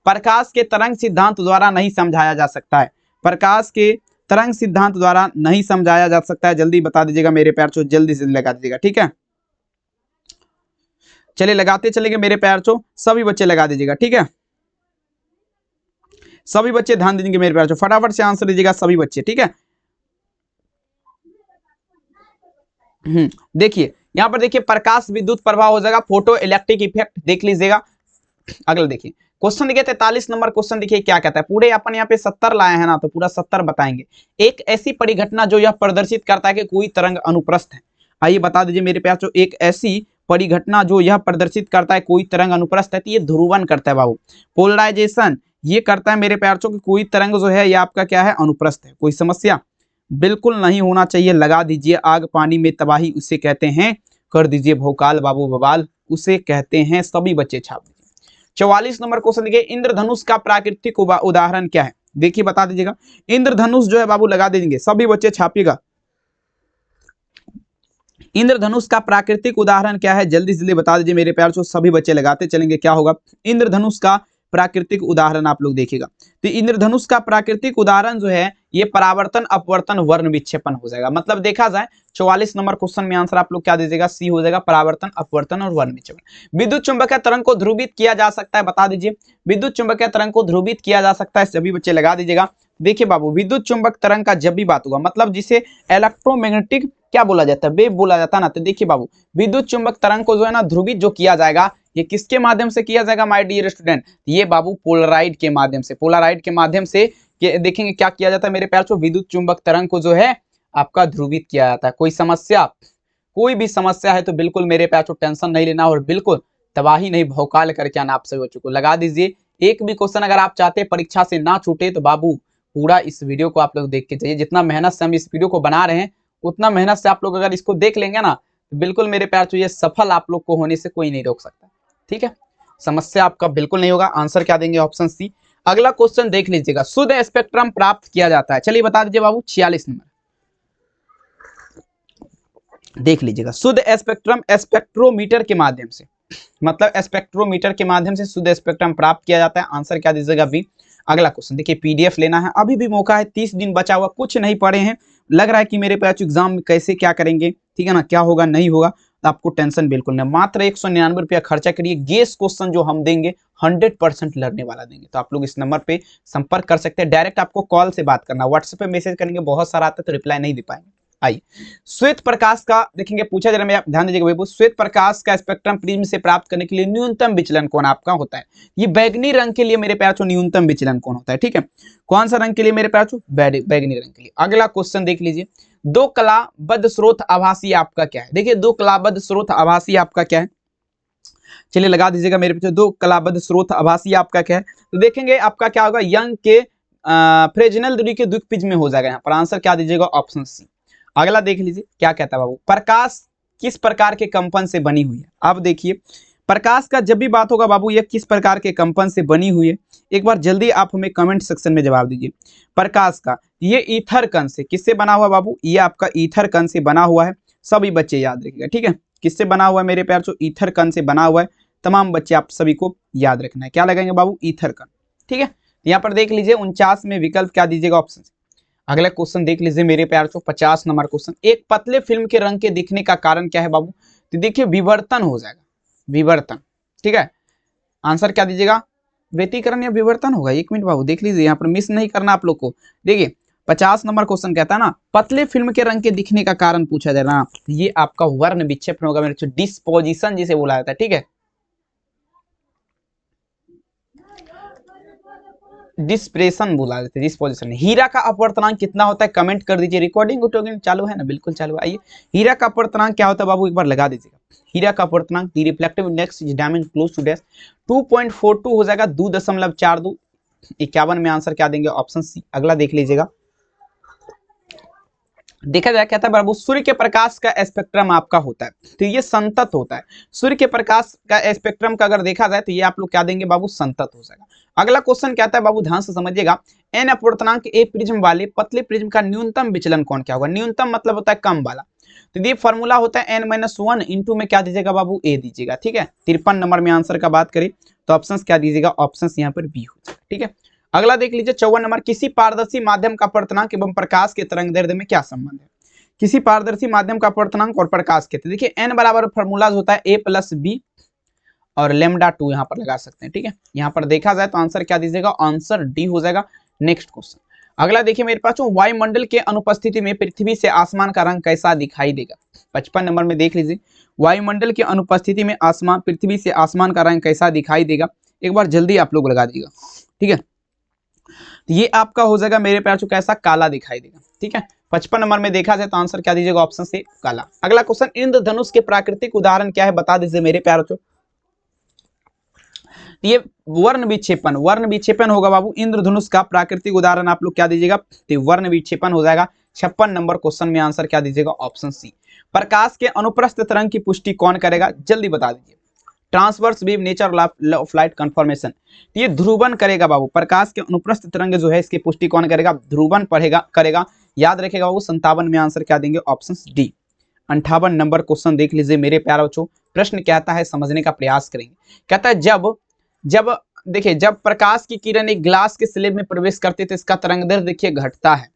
प्रकाश के तरंग सिद्धांत द्वारा नहीं समझाया जा सकता है। प्रकाश के तरंग सिद्धांत द्वारा नहीं समझाया जा सकता है, जल्दी बता दीजिएगा मेरे प्यार चो, जल्दी से लगा दीजिएगा। ठीक है, चलिए लगाते चलेंगे मेरे प्यार चो, सभी बच्चे लगा दीजिएगा। ठीक है, सभी बच्चे ध्यान दीजिएगा मेरे प्यार चो, फटाफट से आंसर दीजिएगा सभी बच्चे। ठीक है, देखिए यहां पर देखिए प्रकाश विद्युत प्रभाव हो जाएगा, फोटो इलेक्ट्रिक इफेक्ट देख लीजिएगा। अगला देखिए क्वेश्चन देखिए 43 नंबर क्वेश्चन देखिए क्या कहता है। पूरे अपन यहाँ पे 70 लाए हैं ना, तो पूरा 70 बताएंगे। एक ऐसी परिघटना जो यह प्रदर्शित करता है कि कोई तरंग अनुप्रस्थ है। आइए बता दीजिए मेरे प्यार, एक ऐसी परिघटना जो यह प्रदर्शित करता है कोई तरंग अनुप्रस्थ है, तो ये ध्रुवन करता है बाबू। पोलराइजेशन ये करता है मेरे प्यार कि कोई तरंग जो है ये आपका क्या है अनुप्रस्थ है। कोई समस्या बिल्कुल नहीं होना चाहिए, लगा दीजिए। आग पानी में तबाही उसे कहते हैं, कर दीजिए भोकाल बाबू बवाल उसे कहते हैं। सभी बच्चे छाप दीजिए। 44 नंबर क्वेश्चन देखिए, इंद्रधनुष का प्राकृतिक उदाहरण क्या है। देखिए बता दीजिएगा, इंद्रधनुष जो है बाबू लगा देंगे, सभी बच्चे छापिएगा। इंद्रधनुष का प्राकृतिक उदाहरण क्या है, जल्दी जल्दी बता दीजिए मेरे प्यार से, सभी बच्चे लगाते चलेंगे। क्या होगा इंद्रधनुष का प्राकृतिक उदाहरण, आप लोग देखिएगा। तो इंद्रधनुष का प्राकृतिक उदाहरण जो है ये परावर्तन अपवर्तन वर्ण विक्षेपण हो जाएगा। मतलब देखा जाए 44 नंबर क्वेश्चन में आंसर आप लोग क्या दीजिएगा, सी हो जाएगा, परावर्तन अपवर्तन और वर्ण विक्षेपण। विद्युत चुंबकीय तरंग को ध्रुवित किया जा सकता है, बता दीजिए। विद्युत चुंबकीय तरंग को ध्रुवित किया जा सकता है, सभी बच्चे लगा दीजिएगा। देखिए बाबू, विद्युत चुंबक तरंग का जब भी बात होगा, मतलब जिसे इलेक्ट्रोमैग्नेटिक क्या बोला जाता है, वेव बोला जाता है ना। तो देखिए बाबू, विद्युत चुंबक तरंग को जो है ना ध्रुवित जो किया जाएगा, ये किसके माध्यम से किया जाएगा माय डियर स्टूडेंट, ये बाबू पोलराइड के माध्यम से। पोलराइड के माध्यम से देखेंगे क्या किया जाता है मेरे प्यार, विद्युत चुंबक तरंग को जो है आपका ध्रुवित किया जाता है। कोई समस्या, कोई भी समस्या है तो बिल्कुल मेरे प्यार टेंशन नहीं लेना, और बिल्कुल तबाही नहीं भौकाल करके आना। आप सभी बच्चों को लगा दीजिए। एक भी क्वेश्चन अगर आप चाहते हैं परीक्षा से ना छूटे तो बाबू पूरा इस वीडियो को आप लोग देख के जाइए। जितना मेहनत से हम इस वीडियो को बना रहे हैं, उतना मेहनत से आप लोग अगर इसको देख लेंगे ना, तो बिल्कुल मेरे प्यार ये सफल आप लोग को होने से कोई नहीं रोक सकता। ठीक है, समस्या आपका बिल्कुल नहीं होगा। आंसर क्या देंगे, ऑप्शन सी। अगला क्वेश्चन देख लीजिएगा, शुद्ध स्पेक्ट्रम प्राप्त किया जाता है। चलिए बता दीजिए बाबू, 46 नंबर देख लीजिएगा। शुद्ध स्पेक्ट्रम स्पेक्ट्रोमीटर के माध्यम से, मतलब स्पेक्ट्रोमीटर के माध्यम से शुद्ध स्पेक्ट्रम प्राप्त किया जाता है। आंसर क्या दीजिएगा, बी। अगला क्वेश्चन देखिए, पीडीएफ लेना है, अभी भी मौका है, 30 दिन बचा हुआ, कुछ नहीं पढ़े हैं, लग रहा है कि मेरे पास एग्जाम में कैसे क्या करेंगे, ठीक है ना, क्या होगा नहीं होगा, तो आपको टेंशन बिल्कुल नहीं। मात्र 199 रुपया खर्चा करिए, गेस क्वेश्चन जो हम देंगे 100% लड़ने वाला देंगे। तो आप लोग इस नंबर पे संपर्क कर सकते हैं। डायरेक्ट आपको कॉल से बात करना, व्हाट्सएप पे मैसेज करेंगे बहुत सारा आता है तो रिप्लाई नहीं दे पाएंगे। आइए, श्वेत प्रकाश का देखेंगे, पूछा जरा, मैं आप ध्यान दीजिएगा भाई, श्वेत प्रकाश का स्पेक्ट्रम प्रिज्म से प्राप्त करने के लिए न्यूनतम विचलन कौन आपका होता है? ये बैगनी रंग के लिए मेरे प्यार चो न्यूनतम विचलन कौन होता है? ठीक है, कौन सा रंग के लिए मेरे प्यार चो? बैगनी रंग के लिए। अगला क्वेश्चन देख लीजिए, दो कलाबद्ध स्रोत आभासी आपका क्या है? देखिए, दो कलाबद्ध स्रोत आभासी आपका क्या है? चलिए लगा दीजिएगा मेरे पीछे, दो कलाबद्ध स्रोत आभासी आपका क्या है? तो देखेंगे आपका क्या होगा, यंग के फ्रेजनल दूरी के द्विपिज में हो जाएगा। यहाँ पर आंसर क्या दीजिएगा? Option C. अगला देख लीजिए क्या कहता है बाबू, प्रकाश किस प्रकार के कंपन से बनी हुई है? अब देखिए, प्रकाश का जब भी बात होगा बाबू, यह किस प्रकार के कंपन से बनी हुई है, एक बार जल्दी आप हमें कमेंट सेक्शन में जवाब दीजिए। प्रकाश का ये ईथर कण से किससे बना हुआ बाबू? ये आपका ईथर कण से बना हुआ है, सभी बच्चे याद रखिएगा। ठीक है, किससे बना हुआ है मेरे प्यार चो? ईथर कण से बना हुआ है, तमाम बच्चे आप सभी को याद रखना है। क्या लगाएंगे बाबू? ईथर कण। ठीक है, यहाँ पर देख लीजिए 49 में विकल्प क्या दीजिएगा? ऑप्शन। अगला क्वेश्चन देख लीजिए मेरे प्यार चो, 50 नंबर क्वेश्चन, एक पतले फिल्म के रंग के दिखने का कारण क्या है बाबू? तो देखिए, विवर्तन हो जाएगा, विवर्तन। ठीक है, आंसर क्या दीजिएगा? व्यतिकरण या विवर्तन होगा। एक मिनट बाबू देख लीजिए, यहाँ पर मिस नहीं करना आप लोग को। देखिए 50 नंबर क्वेश्चन कहता है ना, पतले फिल्म के रंग के दिखने का कारण पूछा जा रहा है, ये आपका वर्ण विक्षेपण होगा मेरे, डिस्पोजिशन जिसे बोला जाता है। ठीक है, डिस्प्रेशन बोला जाता है, डिस्पोजिशन। हीरा का अपवर्तनांक कितना होता है? कमेंट कर दीजिए। रिकॉर्डिंग चालू है ना? बिल्कुल चालू है। आइए, हीरा का अपवर्तनांक क्या होता है बाबू, एक बार लगा दीजिएगा। हीरा का अपवर्तनांक, the reflective index is diamond close to dash 2.42 हो जाएगा, 2.42। 51 में आंसर क्या देंगे? Option C. अगला देख लीजिएगा, देखा जाए कहता है बाबू, सूर्य के प्रकाश का स्पेक्ट्रम आपका होता है, तो ये संतत होता है। सूर्य के प्रकाश का स्पेक्ट्रम का अगर देखा जाए तो ये आप लोग क्या देंगे बाबू? संतत हो जाएगा। अगला क्वेश्चन कहता है बाबू, ध्यान से समझिएगा, एन अपवर्तनांक ए प्रिज्म वाले पतले प्रिज्म का न्यूनतम विचलन कौन क्या होगा? न्यूनतम मतलब होता है कम वाला, तो ये फॉर्मूला होता है n-1 इंटू में क्या दीजिएगा बाबू? ए दीजिएगा। ठीक है, 53 नंबर में आंसर का बात करें तो ऑप्शन क्या दीजिएगा? ऑप्शन यहाँ पर बी हो जाएगा। ठीक है, अगला देख लीजिए 54 नंबर, किसी पारदर्शी माध्यम का अपवर्तनांक एवं प्रकाश के तरंगदैर्ध्य में क्या संबंध है? किसी पारदर्शी माध्यम का अपवर्तनांक और प्रकाश के, देखिए n बराबर फॉर्मूलाज होता है a प्लस बी और लेमडा 2 यहाँ पर लगा सकते हैं। ठीक है, यहाँ पर देखा जाए तो आंसर क्या दीजिएगा? आंसर डी हो जाएगा। नेक्स्ट क्वेश्चन, अगला देखिए मेरे पास, वायुमंडल के अनुपस्थिति में पृथ्वी से आसमान का रंग कैसा दिखाई देगा? 55 नंबर में देख लीजिए, वायुमंडल की अनुपस्थिति में आसमान, पृथ्वी से आसमान का रंग कैसा दिखाई देगा? एक बार जल्दी आप लोग लगा दीजिएगा। ठीक है, तो ये आपका हो जाएगा मेरे प्यार, कैसा? काला दिखाई देगा। ठीक है, 55 नंबर में देखा जाए तो आंसर क्या दीजिएगा? ऑप्शन से काला। अगला क्वेश्चन, इंद्रधनुष के प्राकृतिक उदाहरण क्या है? बता दीजिए मेरे प्यार। ये वर्ण विक्षेपण होगा बाबू। इंद्रधनुष का प्राकृतिक उदाहरण आप लोग क्या दीजिएगा? तो वर्ण विक्षेपण हो जाएगा। 56 नंबर क्वेश्चन में आंसर क्या दीजिएगा? ऑप्शन सी। प्रकाश के अनुप्रस्थ तरंग की पुष्टि कौन करेगा? जल्दी बता दीजिए। Transverse wave nature of light confirmation, ये ध्रुवन करेगा बाबू। प्रकाश के अनुप्रस्थ तरंग जो है इसकी पुष्टि कौन करेगा? ध्रुवन करेगा। याद रखेगा बाबू। 57 में आंसर क्या देंगे? Option D. 58 नंबर क्वेश्चन देख लीजिए मेरे प्यारे बच्चों, प्रश्न कहता है, समझने का प्रयास करेंगे। कहता है जब देखिए, जब प्रकाश की किरण एक ग्लास के स्लेब में प्रवेश करती है तो इसका तरंगदैर्ध्य देखिए घटता है।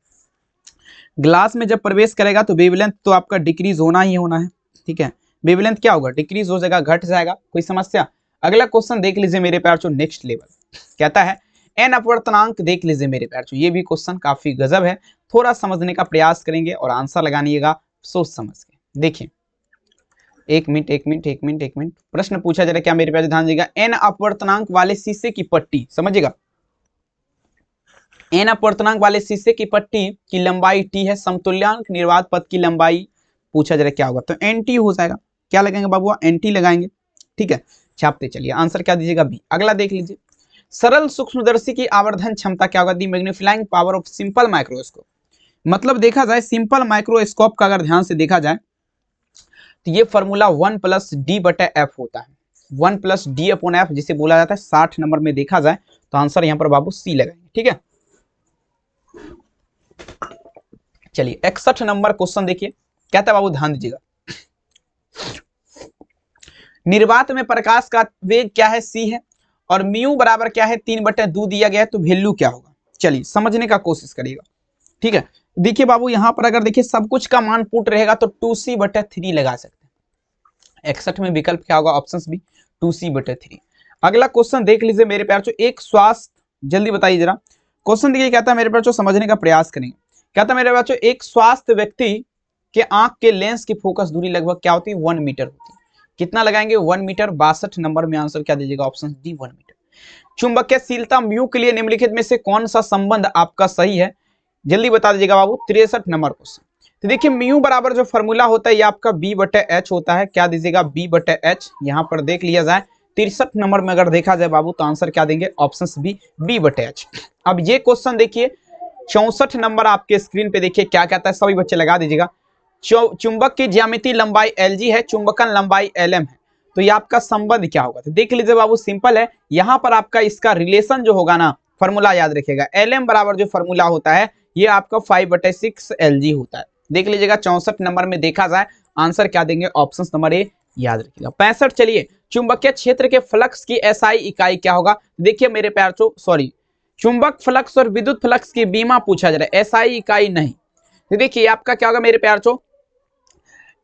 ग्लास में जब प्रवेश करेगा तो वेवलेंथ तो आपका डिक्रीज होना ही होना है। ठीक है, वेवलेंथ क्या होगा? डिक्रीज हो जाएगा, घट जाएगा। कोई समस्या? अगला क्वेश्चन देख लीजिए मेरे प्यार चो, नेक्स्ट लेवल कहता है एन अपवर्तनांक देख लीजिए मेरे प्यार चो। ये भी क्वेश्चन काफी गजब है, थोड़ा समझने का प्रयास करेंगे और आंसर लगानिएगा सोच समझ के। देखिए, एक मिनट प्रश्न पूछा जा रहा है क्या मेरे प्यार? ध्यान दीजिएगा, एन अपवर्तनांक वाले शीशे की पट्टी, समझिएगा, एन अपवर्तनांक वाले शीशे की पट्टी की लंबाई टी है, समतुल्यांक निर्वात पथ की लंबाई पूछा जा रहा है क्या होगा? तो एन टी हो जाएगा। क्या लगाएंगे बाबू? एन टी लगाएंगे। ठीक है, छापते चलिए। आंसर क्या दीजिएगा? बी। अगला देख लीजिए, सरल सूक्ष्मदर्शी की आवर्धन क्षमता क्या होगा? The magnifying power of simple microscope. मतलब देखा जाए सिंपल माइक्रोस्कोप का अगर ध्यान से देखा जाए तो ये फॉर्मूला 1 + d/f होता है। 1 + d/f जिसे बोला जाता है। 60 नंबर में देखा जाए तो आंसर यहाँ पर बाबू सी लगाएंगे। ठीक है, चलिए 61 नंबर क्वेश्चन देखिए, कहता है बाबू, ध्यान दीजिएगा, निर्वात में प्रकाश का वेग क्या है? c है, और म्यू बराबर क्या है? 3/2 दिया गया है, तो वैल्यू क्या होगा? चलिए समझने का कोशिश करिएगा। ठीक है, देखिए बाबू, यहां पर अगर देखिए सब कुछ का मान पुट रहेगा तो 2c/3 लगा सकते हैं। 61 में विकल्प क्या होगा? Option B, 2c/3। अगला क्वेश्चन देख लीजिए मेरे प्यार चो, एक स्वास्थ्य, जल्दी बताइए जरा क्वेश्चन देखिए, कहता है मेरे प्यार चो, समझने का प्रयास करेंगे। कहता है मेरे प्यार चो, एक स्वास्थ्य व्यक्ति कि आंख के लेंस की फोकस दूरी लगभग क्या होती है 1 मीटर होती है। कितना लगाएंगे 1 मीटर। 62 नंबर में आंसर क्या दीजिएगा ऑप्शन डी 1 मीटर। चुंबकीयशीलता म्यू के लिए निम्नलिखित में से कौन सा संबंध आपका सही है, जल्दी बता दीजिएगा बाबू। 63 नंबर क्वेश्चन। तो देखिए म्यू बराबर जो फॉर्मूला होता है ये आपका B/H होता है। क्या दीजिएगा B/H। यहां पर देख लिया जाए 63 नंबर में अगर देखा जाए बाबू तो आंसर क्या देंगे ऑप्शन बी B/H। अब ये क्वेश्चन देखिए 64 नंबर आपके स्क्रीन पे देखिए क्या कहता है, सभी बच्चे लगा दीजिएगा। चुंबक की ज्यामितीय लंबाई Lg है, चुंबकन लंबाई Lm है, तो ये आपका संबंध क्या होगा। तो देख लीजिए बाबू सिंपल है, यहां पर आपका इसका रिलेशन जो होगा ना फॉर्मूला याद रखिएगा। Lm बराबर जो फॉर्मूला होता है ये आपका 5/6 Lg होता है। देख लीजिएगा 64 नंबर में देखा जाए आंसर क्या देंगे ऑप्शन नंबर ए याद रखिएगा। 65 चलिए चुंबकीय क्षेत्र के फ्लक्स की एसआई इकाई क्या होगा। देखिए मेरे प्यार सॉरी चुंबक फ्लक्स और विद्युत फ्लक्स की बीमा पूछा जा रहा है, एसआई इकाई नहीं। तो देखिए आपका क्या होगा मेरे प्यार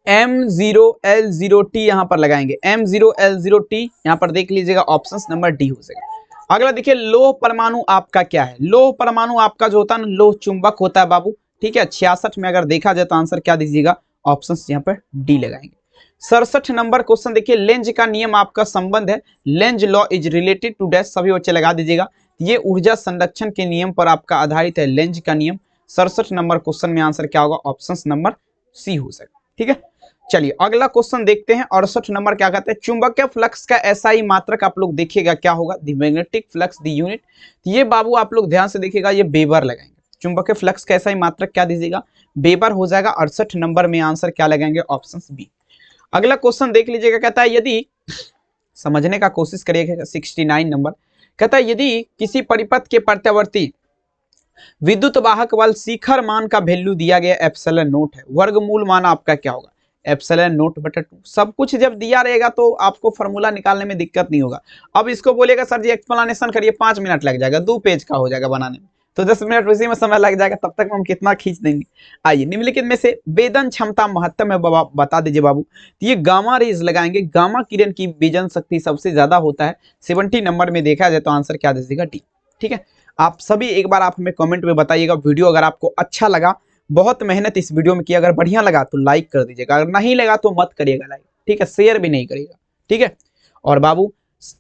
M0L0T यहां पर लगाएंगे, M0L0T यहां पर देख लीजिएगा ऑप्शन नंबर डी हो जाएगा। अगला देखिए लोह परमाणु आपका क्या है। लोह परमाणु आपका जो होता है ना लोह चुंबक होता है बाबू, ठीक है। 66 में अगर देखा जाए तो आंसर क्या दीजिएगा ऑप्शन यहाँ पर डी लगाएंगे। 67 नंबर क्वेश्चन देखिए लेंज का नियम आपका संबंध है, Lenz law is related to dash, सभी बच्चे लगा दीजिएगा। ये ऊर्जा संरक्षण के नियम पर आपका आधारित है लेंज का नियम। 67 नंबर क्वेश्चन में आंसर क्या होगा ऑप्शन नंबर सी हो सके, ठीक है। चलिए अगला क्वेश्चन देखते हैं। 68 नंबर क्या कहते हैं चुंबकीय फ्लक्स का एसआई मात्रक आप लोग देखिएगा क्या होगा, the magnetic flux the unit. ये बाबू आप लोग ध्यान से देखिएगा ये वेबर लगाएंगे। चुंबकीय फ्लक्स का एसआई मात्रक क्या दीजिएगा वेबर हो जाएगा। 68 नंबर में आंसर क्या लगाएंगे ऑप्शन बी। अगला क्वेश्चन देख लीजिएगा कहता है यदि समझने का कोशिश करिएगा 69 नंबर कहता है यदि किसी परिपथ के प्रत्यावर्ती विद्युत वाहक बल शिखर मान का वैल्यू दिया गया एप्सिलॉन नोट है, वर्गमूल मान आपका क्या होगा एप्सिलॉन नोट बटा 2। सब कुछ जब दिया रहेगा तो आपको फॉर्मूला निकालने में दिक्कत नहीं होगा। अब इसको बोलेगा सर जी एक्सप्लेनेशन करिए 5 मिनट लग जाएगा, 2 पेज का हो जाएगा बनाने में, तो 10 मिनट उसी में समय लग जाएगा, तब तक हम कितना खींच देंगे। आइए निम्नलिखित में से वेदन क्षमता महत्तम है बता दीजिए बाबू। तो ये गामा रेज लगाएंगे, गामा किरण की वेदन शक्ति सबसे ज्यादा होता है। 70 नंबर में देखा जाए तो आंसर क्या दीजिएगा डी, ठीक है। आप सभी एक बार आप हमें कमेंट में बताइएगा वीडियो अगर आपको अच्छा लगा, बहुत मेहनत इस वीडियो में की, अगर बढ़िया लगा तो लाइक कर दीजिएगा, अगर नहीं लगा तो मत करिएगा लाइक, ठीक है। शेयर भी नहीं करिएगा, ठीक है। और बाबू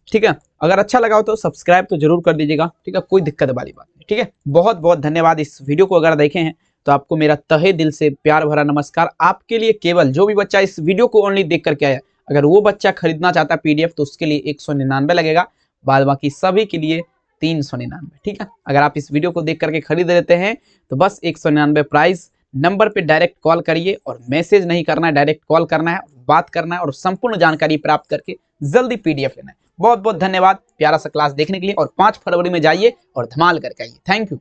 ठीक है अगर अच्छा लगा हो तो सब्सक्राइब तो जरूर कर दीजिएगा, ठीक है, कोई दिक्कत वाली बात नहीं, ठीक है। बहुत बहुत धन्यवाद। इस वीडियो को अगर देखे हैं तो आपको मेरा तहे दिल से प्यार भरा नमस्कार। आपके लिए केवल जो भी बच्चा इस वीडियो को ओनली देख करके आया, अगर वो बच्चा खरीदना चाहता है पीडीएफ तो उसके लिए 199 लगेगा, बाद बाकी सभी के लिए 399, ठीक है। अगर आप इस वीडियो को देख करके खरीद लेते हैं तो बस 199 प्राइस। नंबर पे डायरेक्ट कॉल करिए और मैसेज नहीं करना है, डायरेक्ट कॉल करना है, बात करना है और संपूर्ण जानकारी प्राप्त करके जल्दी पीडीएफ लेना है। बहुत बहुत धन्यवाद प्यारा सा क्लास देखने के लिए और 5 फरवरी में जाइए और धमाल करके आइए। Thank you.